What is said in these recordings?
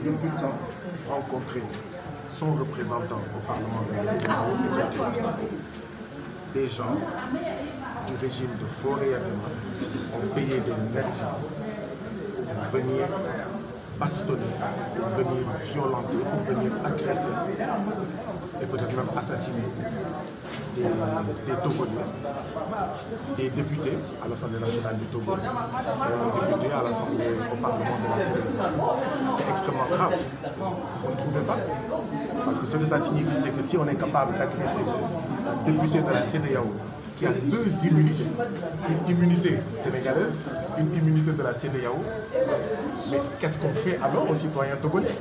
depuis quand rencontrer son représentant au Parlement de la CEDEAO, des gens du régime de Fauré ont payé des nervis pour venir bastonner, pour venir violenter, pour venir agresser et peut-être même assassiner des Togolais, des députés à l'Assemblée nationale du Togo et un député à l'Assemblée au Parlement de la CEDEAO. C'est extrêmement grave. Vous ne trouvez pas? Parce que ce que ça signifie, c'est que si on est capable d'agresser un député de la CEDEAO qui a deux immunités, une immunité sénégalaise, une immunité de la CEDEAO, mais qu'est-ce qu'on fait alors aux citoyens togolais?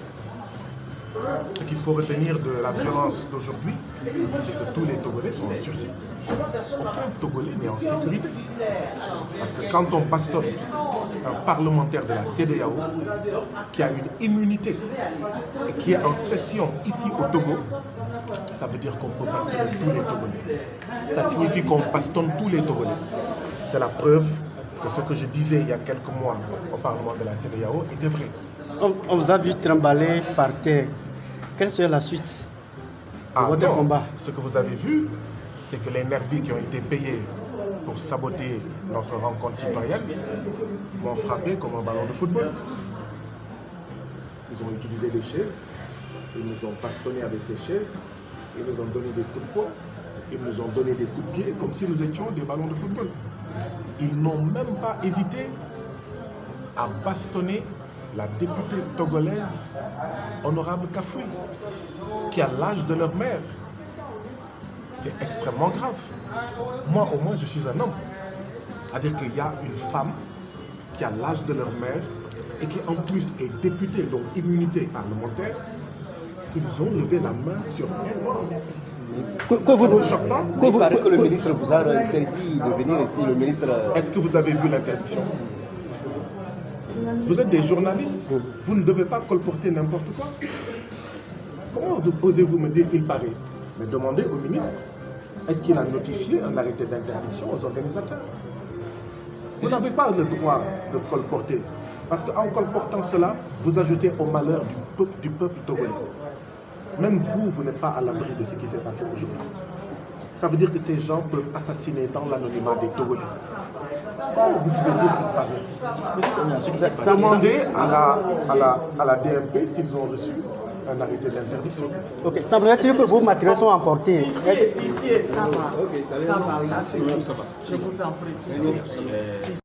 Ce qu'il faut retenir de la violence d'aujourd'hui, c'est que tous les Togolais sont en sursis. Aucun Togolais n'est en sécurité. Parce que quand on bastonne un parlementaire de la CEDEAO qui a une immunité et qui est en session ici au Togo, ça veut dire qu'on peut bastonner tous les Togolais. Ça signifie qu'on bastonne tous les Togolais. C'est la preuve que ce que je disais il y a quelques mois au Parlement de la CEDEAO était vrai. On vous a vu trembler par terre. Quelle serait la suite de votre combat? Ce que vous avez vu, c'est que les nervis qui ont été payés pour saboter notre rencontre citoyenne m'ont frappé comme un ballon de football. Ils ont utilisé des chaises, ils nous ont bastonné avec ces chaises, ils nous ont donné des coups de poing, ils nous ont donné des coups de pied comme si nous étions des ballons de football. Ils n'ont même pas hésité à bastonner la députée togolaise Honorable Kafoui, qui a l'âge de leur mère. C'est extrêmement grave. Moi, au moins, je suis un homme. C'est-à-dire qu'il y a une femme qui a l'âge de leur mère et qui, en plus, est députée, donc immunité parlementaire. Ils ont levé la main sur elle. Il paraît que le ministre vous a interdit de venir ici. Le ministre... Est-ce que vous avez vu l'interdiction? Vous êtes des journalistes, vous ne devez pas colporter n'importe quoi. Comment osez-vous me dire il paraît? Mais demandez au ministre, est-ce qu'il a notifié un arrêté d'interdiction aux organisateurs? Vous n'avez pas le droit de colporter, parce qu'en colportant cela, vous ajoutez au malheur du peuple togolais. Même vous, vous n'êtes pas à l'abri de ce qui s'est passé aujourd'hui. Ça veut dire que ces gens peuvent assassiner dans l'anonymat des Togolais. Comment vous pouvez dire qu'il paraît? Demandez à la DMP s'ils ont reçu un arrêté d'interdiction. Ok, semblerait-il que vos matériels sont emportés. Pitié, ça va. Ça va. Je vous en prie.